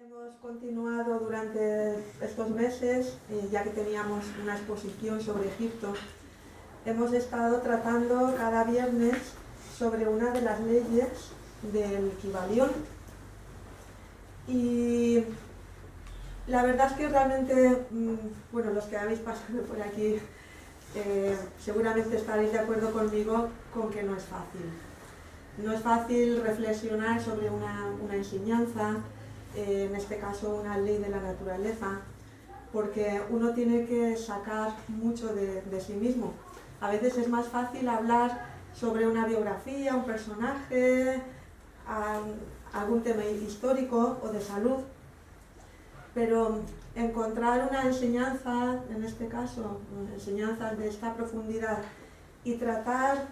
Hemos continuado durante estos meses, ya que teníamos una exposición sobre Egipto, hemos estado tratando cada viernes sobre una de las leyes del Kybalión. Y la verdad es que realmente, bueno, los que habéis pasado por aquí seguramente estaréis de acuerdo conmigo con que no es fácil. No es fácil reflexionar sobre una enseñanza, en este caso una ley de la naturaleza, porque uno tiene que sacar mucho de sí mismo. A veces es más fácil hablar sobre una biografía, un personaje, algún tema histórico o de salud, pero encontrar una enseñanza, en este caso, enseñanzas de esta profundidad y tratar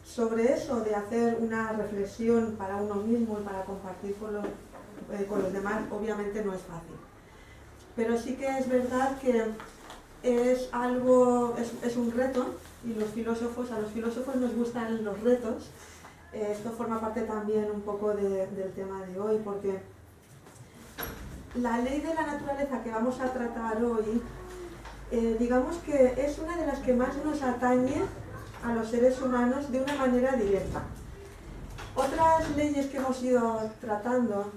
sobre eso, de hacer una reflexión para uno mismo y para compartir con los demás, obviamente no es fácil. Pero sí que es verdad que es un reto, y a los filósofos nos gustan los retos. Esto forma parte también un poco del tema de hoy, porque la ley de la naturaleza que vamos a tratar hoy, digamos que es una de las que más nos atañe a los seres humanos de una manera directa. Otras leyes que hemos ido tratando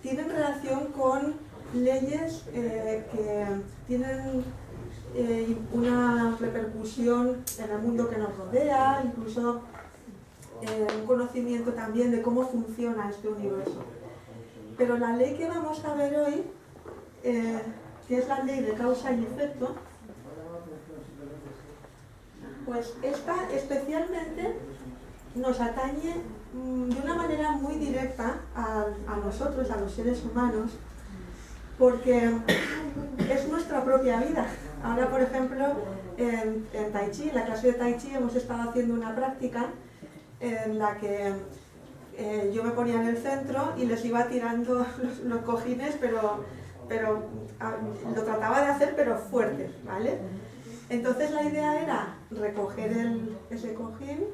tienen relación con leyes que tienen una repercusión en el mundo que nos rodea, incluso un conocimiento también de cómo funciona este universo. Pero la ley que vamos a ver hoy, que es la ley de causa y efecto, pues esta especialmente nos atañe de una manera muy directa a nosotros, a los seres humanos, porque es nuestra propia vida. Ahora, por ejemplo, en Tai Chi, en la clase de Tai Chi, hemos estado haciendo una práctica en la que yo me ponía en el centro y les iba tirando los cojines, pero lo trataba de hacer, pero fuerte, ¿vale? Entonces la idea era recoger ese cojín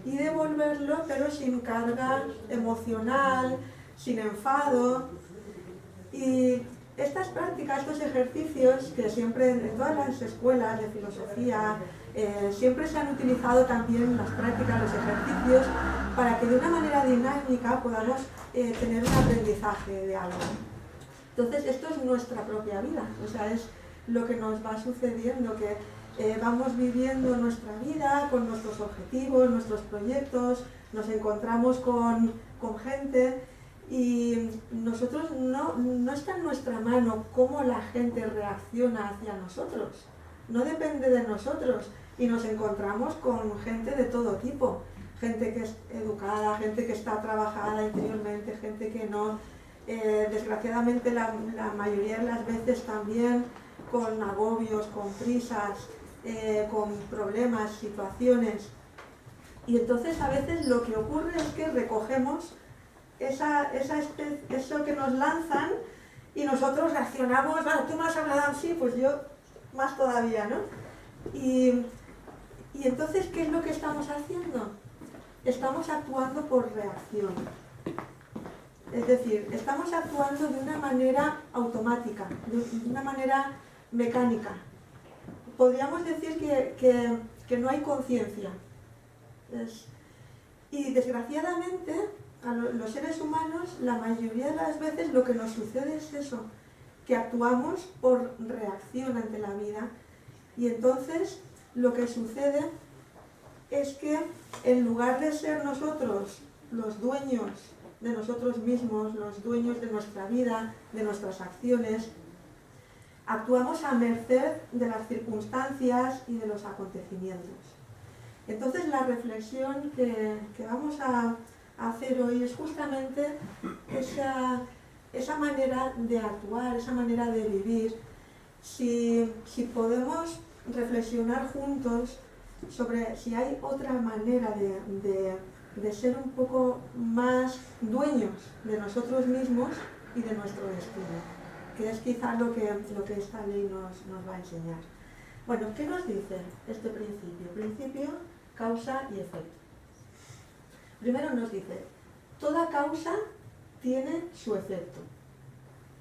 y devolverlo, pero sin carga emocional, sin enfado. Y estas prácticas, estos ejercicios, que siempre en todas las escuelas de filosofía siempre se han utilizado también en las prácticas, los ejercicios, para que de una manera dinámica podamos tener un aprendizaje de algo. Entonces esto es nuestra propia vida, o sea, es lo que nos va sucediendo, que vamos viviendo nuestra vida con nuestros objetivos, nuestros proyectos, nos encontramos con gente y nosotros no está en nuestra mano cómo la gente reacciona hacia nosotros, no depende de nosotros, y nos encontramos con gente de todo tipo, gente que es educada, gente que está trabajada interiormente, gente que no, desgraciadamente la mayoría de las veces también con agobios, con prisas, con problemas, situaciones. Y entonces a veces lo que ocurre es que recogemos eso que nos lanzan y nosotros reaccionamos, bueno, tú me has hablado así, pues yo más todavía, ¿no? Y entonces, ¿qué es lo que estamos haciendo? Estamos actuando por reacción. Es decir, estamos actuando de una manera automática, de una manera mecánica. Podríamos decir que no hay conciencia. Y desgraciadamente, a los seres humanos, la mayoría de las veces lo que nos sucede es eso, que actuamos por reacción ante la vida. Y entonces lo que sucede es que en lugar de ser nosotros los dueños de nosotros mismos, los dueños de nuestra vida, de nuestras acciones, actuamos a merced de las circunstancias y de los acontecimientos. Entonces la reflexión que vamos a hacer hoy es justamente esa manera de actuar, esa manera de vivir. Si podemos reflexionar juntos sobre si hay otra manera de ser un poco más dueños de nosotros mismos y de nuestro destino, que es quizá lo que esta ley nos va a enseñar. Bueno, ¿qué nos dice este principio? Principio, causa y efecto. Primero nos dice, toda causa tiene su efecto.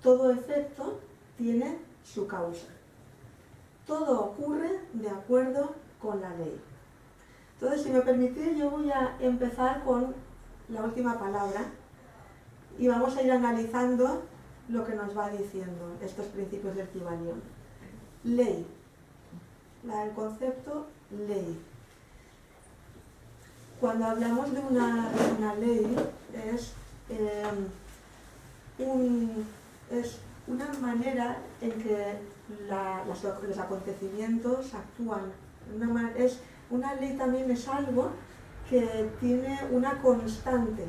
todo efecto tiene su causa. Todo ocurre de acuerdo con la ley. Entonces, si me permitís, yo voy a empezar con la última palabra y vamos a ir analizando lo que nos va diciendo estos principios del Kybalión. Ley. El concepto ley. Cuando hablamos de una ley, es una manera en que los acontecimientos actúan. Una ley también es algo que tiene una constante,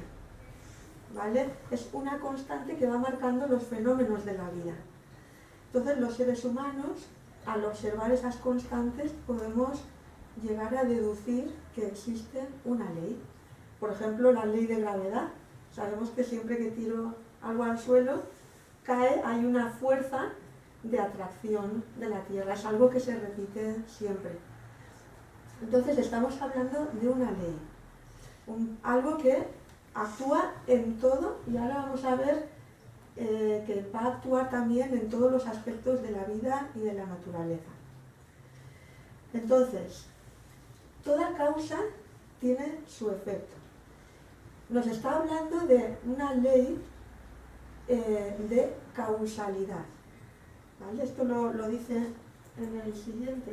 ¿vale? Es una constante que va marcando los fenómenos de la vida. Entonces, los seres humanos, al observar esas constantes, podemos llegar a deducir que existe una ley. Por ejemplo, la ley de gravedad. Sabemos que siempre que tiro algo al suelo, hay una fuerza de atracción de la Tierra. Es algo que se repite siempre. Entonces, estamos hablando de una ley. Algo que actúa en todo, y ahora vamos a ver que va a actuar también en todos los aspectos de la vida y de la naturaleza. Entonces, toda causa tiene su efecto. Nos está hablando de una ley de causalidad, ¿vale? Esto lo dice en el siguiente,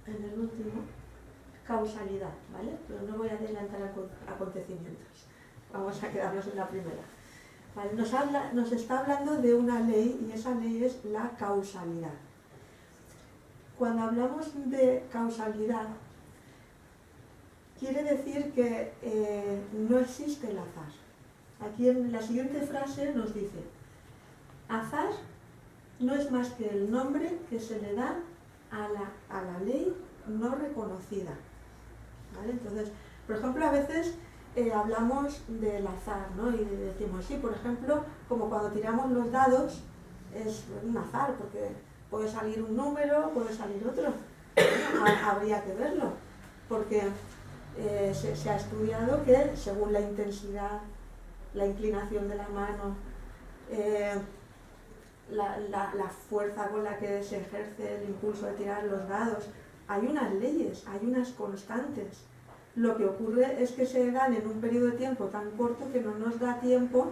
en el último, causalidad, ¿vale? Pero no voy a adelantar acontecimientos, vamos a quedarnos en la primera. ¿Vale? Nos está hablando de una ley y esa ley es la causalidad. Cuando hablamos de causalidad, quiere decir que no existe el azar. Aquí en la siguiente frase nos dice: azar no es más que el nombre que se le da a la ley no reconocida. ¿Vale? Entonces, por ejemplo, a veces hablamos del azar, ¿no? Y decimos, sí, por ejemplo, como cuando tiramos los dados, es un azar, porque puede salir un número, puede salir otro. Habría que verlo, porque se ha estudiado que según la intensidad, la inclinación de la mano, la fuerza con la que se ejerce el impulso de tirar los dados, hay unas leyes, hay unas constantes. Lo que ocurre es que se dan en un periodo de tiempo tan corto que no nos da tiempo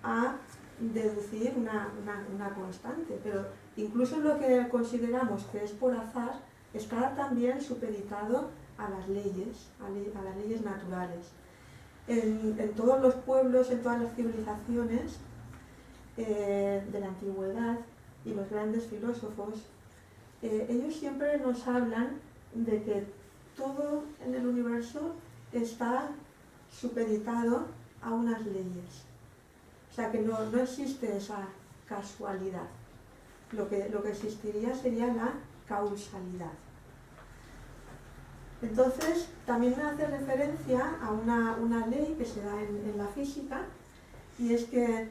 a deducir una constante. Pero incluso lo que consideramos que es por azar está también supeditado a las leyes, a las leyes naturales. En todos los pueblos, en todas las civilizaciones de la antigüedad y los grandes filósofos, ellos siempre nos hablan de que todo en el universo está supeditado a unas leyes. O sea que no existe esa casualidad. Lo que existiría sería la causalidad. Entonces, también hace referencia a una ley que se da en la física, y es que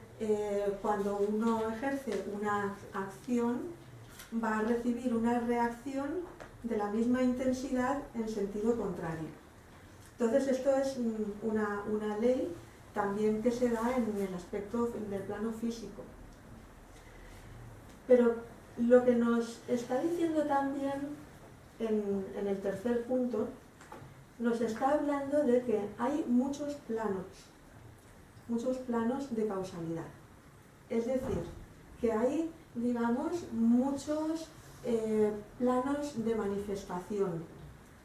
cuando uno ejerce una acción, va a recibir una reacción de la misma intensidad en sentido contrario. Entonces, esto es una ley también que se da en el aspecto del plano físico. Pero lo que nos está diciendo también en el tercer punto, nos está hablando de que hay muchos planos de causalidad. Es decir, que hay, digamos, muchos planos de manifestación,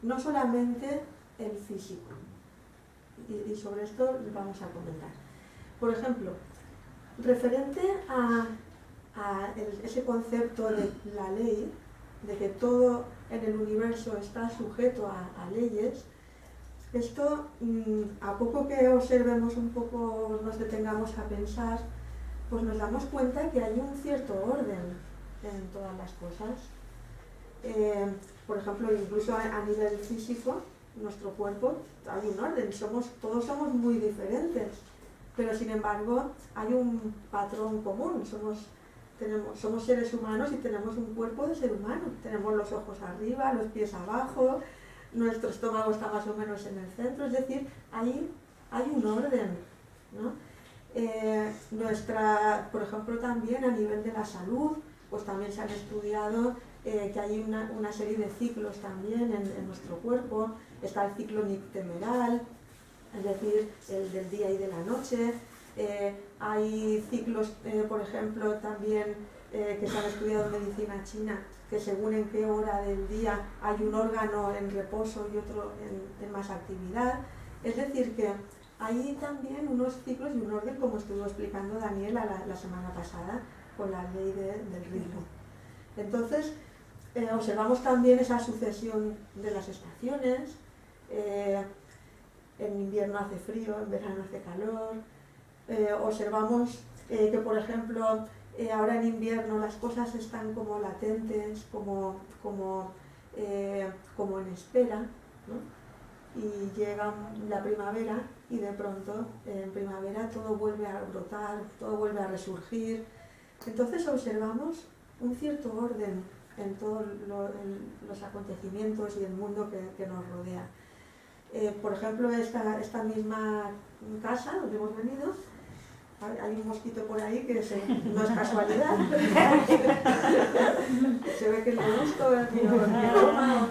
no solamente el físico. Y sobre esto vamos a comentar. Por ejemplo, referente a ese concepto de la ley, de que todo en el universo está sujeto a leyes, esto, a poco que observemos un poco, nos detengamos a pensar, pues nos damos cuenta que hay un cierto orden en todas las cosas. Por ejemplo, incluso a nivel físico, nuestro cuerpo, hay un orden, todos somos muy diferentes, pero sin embargo hay un patrón común, somos seres humanos y tenemos un cuerpo de ser humano, tenemos los ojos arriba, los pies abajo, nuestro estómago está más o menos en el centro, es decir, hay un orden, ¿no? por ejemplo, también a nivel de la salud, pues también se han estudiado que hay una serie de ciclos también en nuestro cuerpo. Está el ciclo nictemeral, es decir, el del día y de la noche. Hay ciclos, por ejemplo, también que se han estudiado en medicina china, que según en qué hora del día hay un órgano en reposo y otro en más actividad. Es decir, que hay también unos ciclos y un orden, como estuvo explicando Daniela la semana pasada, con la ley del ritmo. Entonces, observamos también esa sucesión de las estaciones. En invierno hace frío, en verano hace calor. Observamos que, por ejemplo, ahora en invierno las cosas están como latentes, como en espera, ¿no? Y llega la primavera y de pronto en primavera todo vuelve a brotar, todo vuelve a resurgir. Entonces observamos un cierto orden en todos los acontecimientos y el mundo que nos rodea. Por ejemplo, esta misma casa donde hemos venido, hay un mosquito por ahí que no es casualidad. Se ve que le gusta el aroma.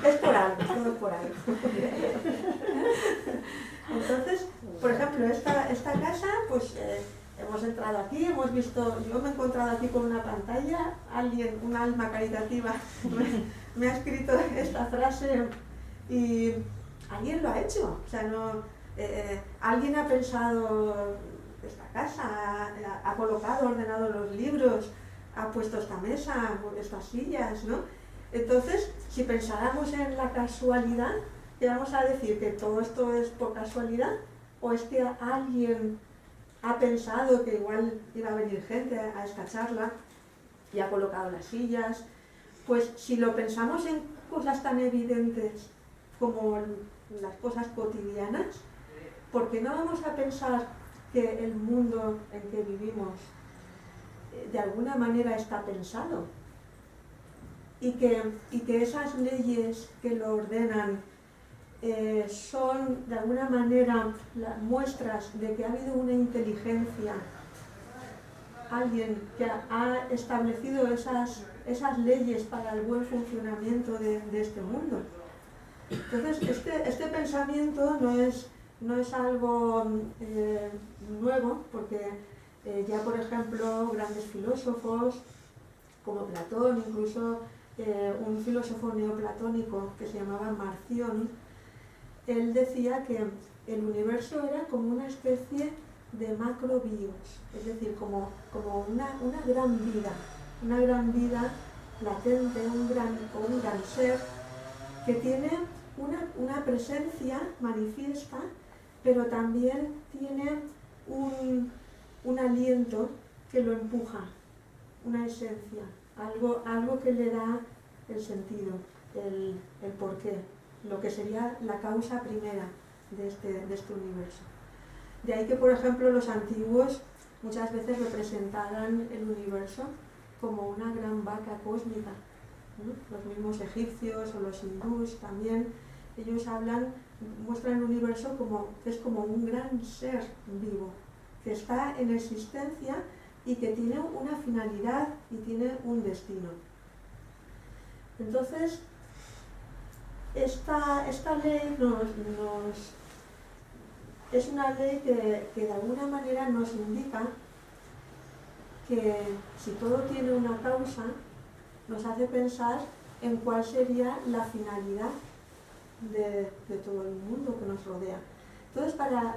Es por algo, todo es por algo. Entonces, por ejemplo, esta casa, pues hemos entrado aquí, hemos visto, yo me he encontrado aquí con una pantalla, un alma caritativa me ha escrito esta frase y alguien lo ha hecho. O sea, alguien ha pensado esta casa, ha colocado, ordenado los libros, ha puesto esta mesa, estas sillas, ¿no? Entonces, si pensáramos en la casualidad, ¿qué vamos a decir? ¿Que todo esto es por casualidad? ¿O es que alguien ha pensado que igual iba a venir gente a esta charla y ha colocado las sillas? Pues si lo pensamos en cosas tan evidentes como las cosas cotidianas, ¿por qué no vamos a pensar que el mundo en que vivimos de alguna manera está pensado? Y que esas leyes que lo ordenan son de alguna manera las muestras de que ha habido una inteligencia, alguien que ha establecido esas leyes para el buen funcionamiento de este mundo. Entonces, este pensamiento no es algo nuevo, porque ya, por ejemplo, grandes filósofos como Platón, incluso un filósofo neoplatónico que se llamaba Marción, él decía que el universo era como una especie de macrobios, es decir, como una gran vida latente, un gran ser que tiene una presencia manifiesta, pero también tiene un aliento que lo empuja, una esencia, algo que le da el sentido, el porqué, lo que sería la causa primera de este universo. De ahí que, por ejemplo, los antiguos muchas veces representaran el universo como una gran vaca cósmica, ¿no? Los mismos egipcios o los hindús también, ellos muestran el universo que es como un gran ser vivo, que está en existencia y que tiene una finalidad y tiene un destino. Entonces, esta ley es una ley que de alguna manera nos indica que si todo tiene una causa, nos hace pensar en cuál sería la finalidad de todo el mundo que nos rodea. Entonces, para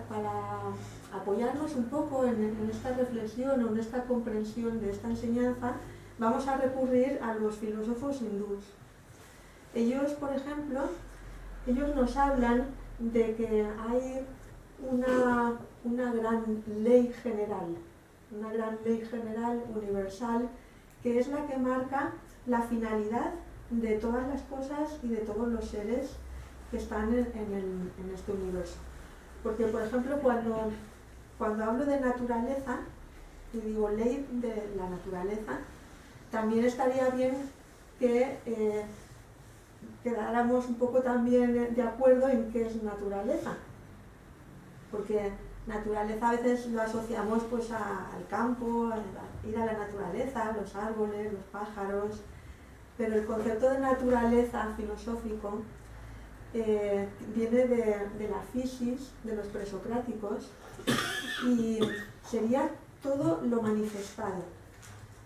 apoyarnos un poco en esta reflexión o en esta comprensión de esta enseñanza, vamos a recurrir a los filósofos hindús. Ellos, por ejemplo, nos hablan de que hay una gran ley general universal, que es la que marca la finalidad de todas las cosas y de todos los seres que están en este universo. Porque, por ejemplo, cuando hablo de naturaleza y digo ley de la naturaleza, también estaría bien que quedáramos un poco también de acuerdo en qué es naturaleza. Porque Naturaleza a veces lo asociamos pues al campo, a ir a la naturaleza, los árboles, los pájaros, pero el concepto de naturaleza filosófico viene de la fisis, de los presocráticos, y sería todo lo manifestado.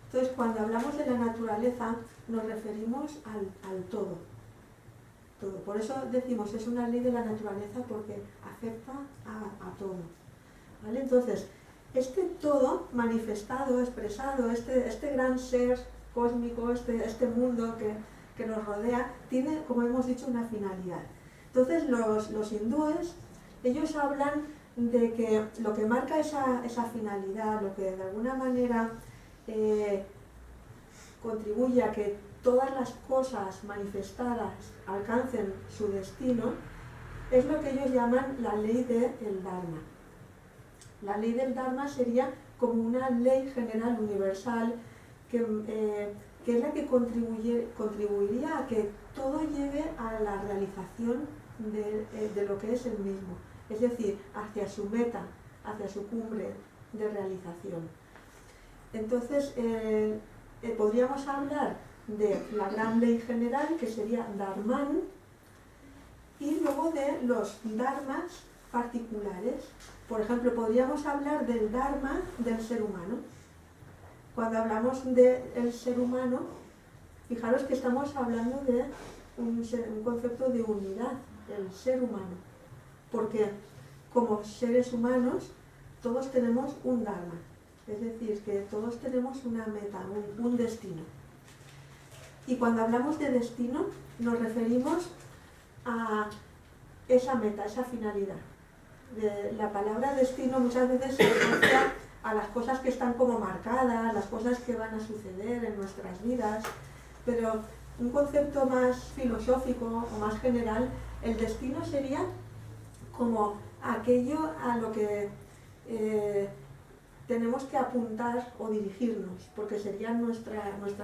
Entonces, cuando hablamos de la naturaleza, nos referimos al todo. Todo. Por eso decimos, es una ley de la naturaleza porque afecta a todo. ¿Vale? Entonces, este todo manifestado, expresado, este gran ser cósmico, este mundo que nos rodea, tiene, como hemos dicho, una finalidad. Entonces, los hindúes, ellos hablan de que lo que marca esa finalidad, lo que de alguna manera contribuye a que todas las cosas manifestadas alcancen su destino, es lo que ellos llaman la ley del Dharma. La ley del Dharma sería como una ley general universal que es la que contribuiría a que todo lleve a la realización de lo que es el mismo, es decir, hacia su meta, hacia su cumbre de realización. Entonces, podríamos hablar de la gran ley general, que sería Dharman, y luego de los dharmas particulares. Por ejemplo, podríamos hablar del dharma del ser humano. Cuando hablamos del ser humano, fijaros que estamos hablando de un concepto de unidad, el ser humano, porque como seres humanos todos tenemos un dharma, es decir, que todos tenemos una meta, un destino. Y cuando hablamos de destino nos referimos a esa meta, esa finalidad. La palabra destino muchas veces se asocia a las cosas que están como marcadas, las cosas que van a suceder en nuestras vidas, pero un concepto más filosófico o más general, el destino sería como aquello a lo que tenemos que apuntar o dirigirnos, porque sería nuestra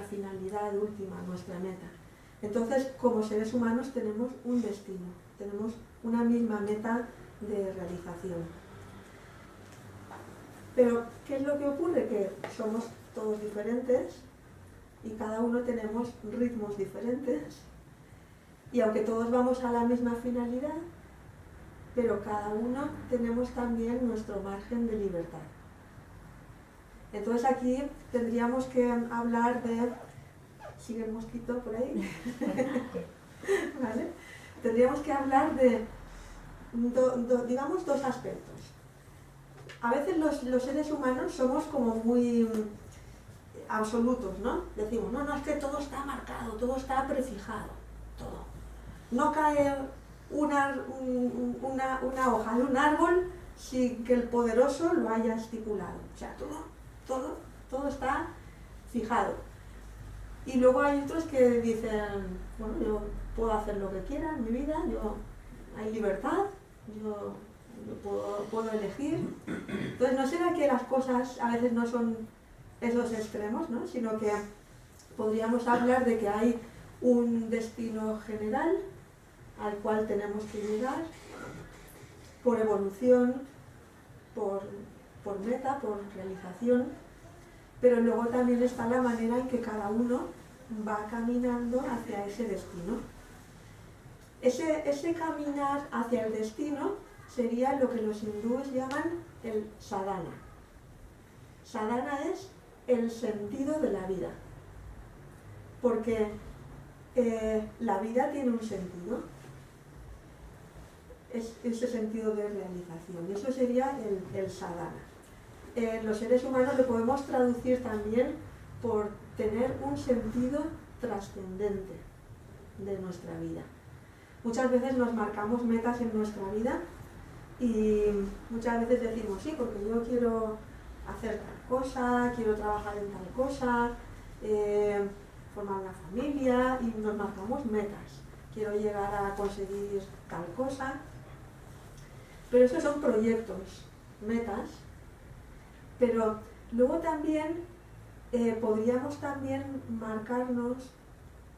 finalidad última, nuestra meta. Entonces, como seres humanos tenemos un destino, tenemos una misma meta de realización. Pero, ¿qué es lo que ocurre? Que somos todos diferentes y cada uno tenemos ritmos diferentes, y aunque todos vamos a la misma finalidad, pero cada uno tenemos también nuestro margen de libertad. Entonces aquí tendríamos que hablar de... ¿Sigue el mosquito por ahí? ¿Vale? Tendríamos que hablar de, digamos, dos aspectos. A veces los seres humanos somos como muy absolutos, ¿no? Decimos, no, es que todo está marcado, todo está prefijado, todo. No cae una hoja de un árbol sin que el poderoso lo haya estipulado. O sea, todo está fijado. Y luego hay otros que dicen, bueno, yo puedo hacer lo que quiera en mi vida, hay libertad, yo puedo elegir. Entonces, ¿no será que las cosas a veces no son esos extremos, ¿no? Sino que podríamos hablar de que hay un destino general al cual tenemos que llegar por evolución, por meta, por realización, pero luego también está la manera en que cada uno va caminando hacia ese destino. Ese caminar hacia el destino sería lo que los hindúes llaman el sadhana. Sadhana es el sentido de la vida, porque la vida tiene un sentido, es ese sentido de realización, eso sería el sadhana. Los seres humanos lo podemos traducir también por tener un sentido trascendente de nuestra vida. Muchas veces nos marcamos metas en nuestra vida y muchas veces decimos, sí, porque yo quiero hacer tal cosa, quiero trabajar en tal cosa, formar una familia, y nos marcamos metas. Quiero llegar a conseguir tal cosa. Pero esos son proyectos, metas. Pero luego también podríamos también marcarnos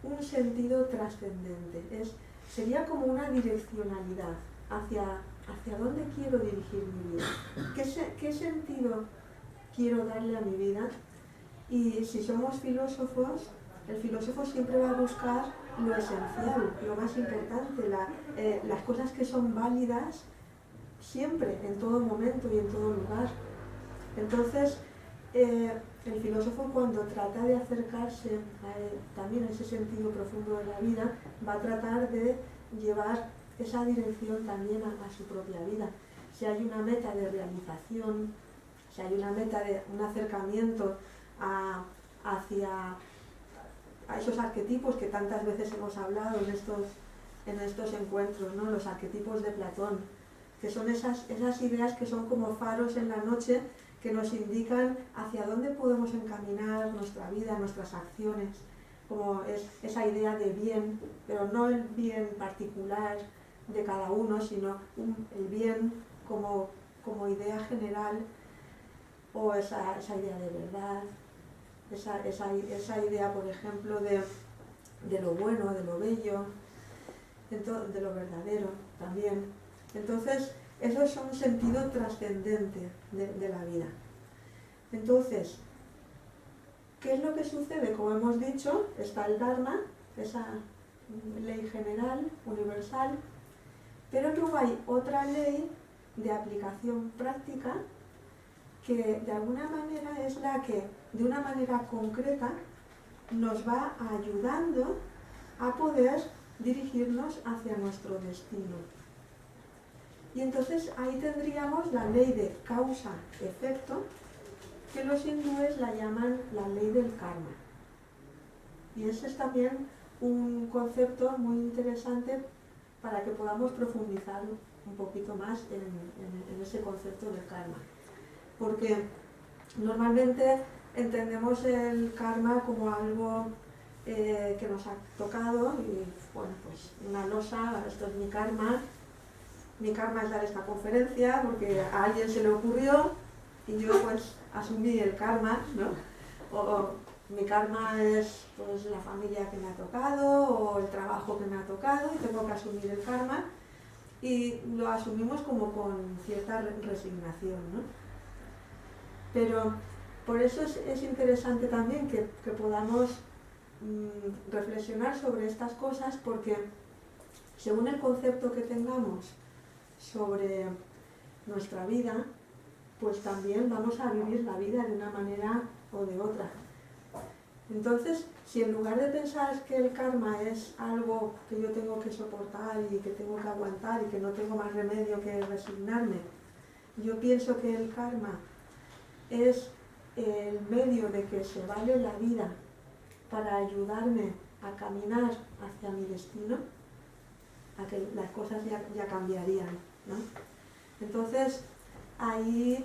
un sentido trascendente. Sería como una direccionalidad hacia ¿hacia dónde quiero dirigir mi vida? ¿Qué sentido quiero darle a mi vida? Y si somos filósofos, el filósofo siempre va a buscar lo esencial, lo más importante, las cosas que son válidas siempre, en todo momento y en todo lugar. Entonces, el filósofo, cuando trata de acercarse también a ese sentido profundo de la vida, va a tratar de llevar esa dirección también a su propia vida. Si hay una meta de realización, si hay una meta de un acercamiento hacia esos arquetipos que tantas veces hemos hablado en estos encuentros, ¿no? Los arquetipos de Platón, que son esas ideas que son como faros en la noche que nos indican hacia dónde podemos encaminar nuestra vida, nuestras acciones, como es esa idea de bien, pero no el bien particular de cada uno, sino el bien como idea general, o esa idea de verdad, esa idea, por ejemplo, de lo bueno, de lo bello, de lo verdadero también. Entonces, eso es un sentido trascendente de la vida. Entonces, ¿qué es lo que sucede? Como hemos dicho, está el Dharma, esa ley general, universal, pero luego hay otra ley de aplicación práctica que de alguna manera es la que, de una manera concreta, nos va ayudando a poder dirigirnos hacia nuestro destino. Y entonces ahí tendríamos la ley de causa-efecto, que los hindúes la llaman la ley del karma. Y ese es también un concepto muy interesante para que podamos profundizar un poquito más en ese concepto del karma. Porque normalmente entendemos el karma como algo que nos ha tocado y, bueno, pues una losa, esto es mi karma es dar esta conferencia porque a alguien se le ocurrió y yo pues asumí el karma, ¿no? O mi karma es pues la familia que me ha tocado o el trabajo que me ha tocado y tengo que asumir el karma, y lo asumimos como con cierta resignación, ¿no? Pero por eso es interesante también que podamos reflexionar sobre estas cosas, porque según el concepto que tengamos sobre nuestra vida, pues también vamos a vivir la vida de una manera o de otra. Entonces, si en lugar de pensar que el karma es algo que yo tengo que soportar y que tengo que aguantar y que no tengo más remedio que resignarme, yo pienso que el karma es el medio de que se vale la vida para ayudarme a caminar hacia mi destino, a que las cosas ya cambiarían, ¿no? Entonces, ahí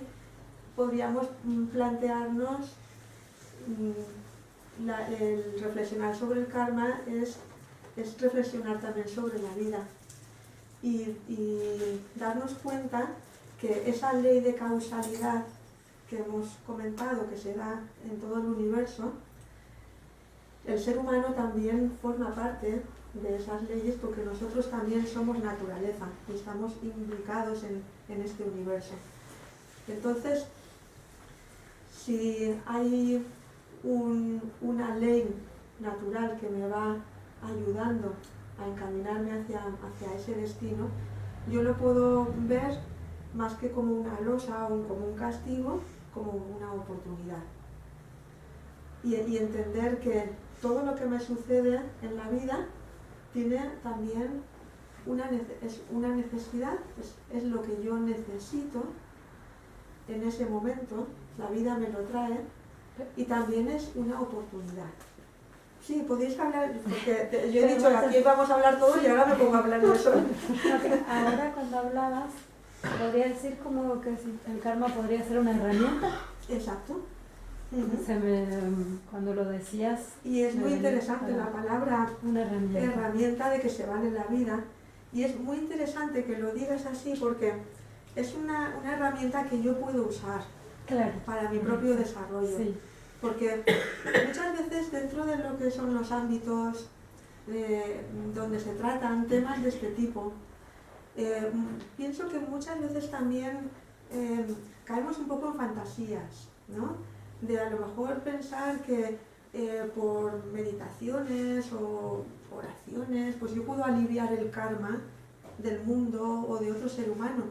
podríamos plantearnos el reflexionar sobre el karma es reflexionar también sobre la vida y darnos cuenta que esa ley de causalidad que hemos comentado, que se da en todo el universo, el ser humano también forma parte de esas leyes, porque nosotros también somos naturaleza y estamos implicados en este universo. Entonces, si hay una ley natural que me va ayudando a encaminarme hacia ese destino, yo lo puedo ver más que como una losa o como un castigo, como una oportunidad. Y entender que todo lo que me sucede en la vida tiene también es una necesidad, es lo que yo necesito en ese momento, la vida me lo trae, y también es una oportunidad. Sí, podéis hablar, porque yo he dicho que aquí vamos a hablar todo y ahora me pongo a hablar de eso. Ahora cuando hablabas, podría decir como que el karma podría ser una herramienta. Exacto. Cuando lo decías... Y es muy interesante la palabra una herramienta de que se vale la vida. Y es muy interesante que lo digas así, porque es una herramienta que yo puedo usar, claro, para mi propio desarrollo. Sí. Porque muchas veces dentro de lo que son los ámbitos donde se tratan temas de este tipo, pienso que muchas veces también caemos un poco en fantasías, ¿no? De a lo mejor pensar que por meditaciones o oraciones, pues yo puedo aliviar el karma del mundo o de otro ser humano.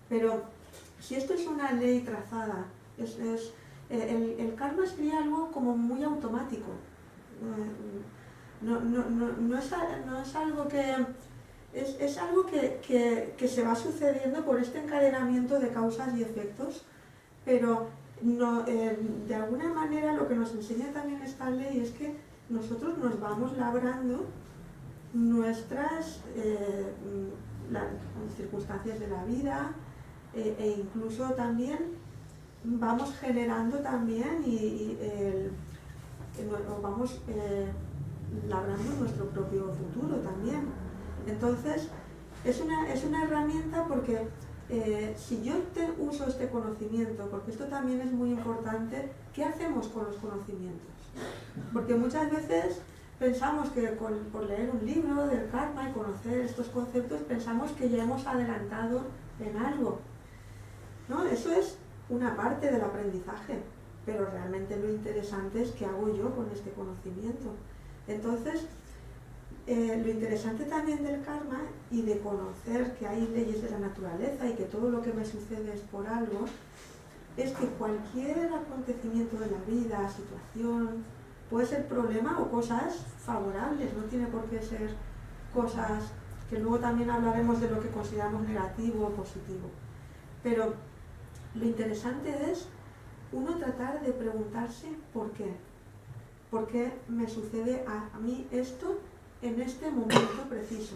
Pero si esto es una ley trazada, el karma sería algo como muy automático. No es algo que... Es algo que se va sucediendo por este encadenamiento de causas y efectos, pero no, de alguna manera lo que nos enseña también esta ley es que nosotros nos vamos labrando nuestras las circunstancias de la vida e incluso también vamos generando también vamos labrando nuestro propio futuro también. Entonces es una herramienta porque si yo uso este conocimiento, porque esto también es muy importante, ¿qué hacemos con los conocimientos? Porque muchas veces pensamos que por leer un libro del karma y conocer estos conceptos, pensamos que ya hemos adelantado en algo, ¿no? Eso es una parte del aprendizaje, pero realmente lo interesante es qué hago yo con este conocimiento. Entonces, lo interesante también del karma y de conocer que hay leyes de la naturaleza y que todo lo que me sucede es por algo, es que cualquier acontecimiento de la vida, situación, puede ser problema o cosas favorables, no tiene por qué ser cosas que luego también hablaremos de lo que consideramos negativo o positivo. Pero lo interesante es uno tratar de preguntarse por qué. ¿Por qué me sucede a mí esto en este momento preciso?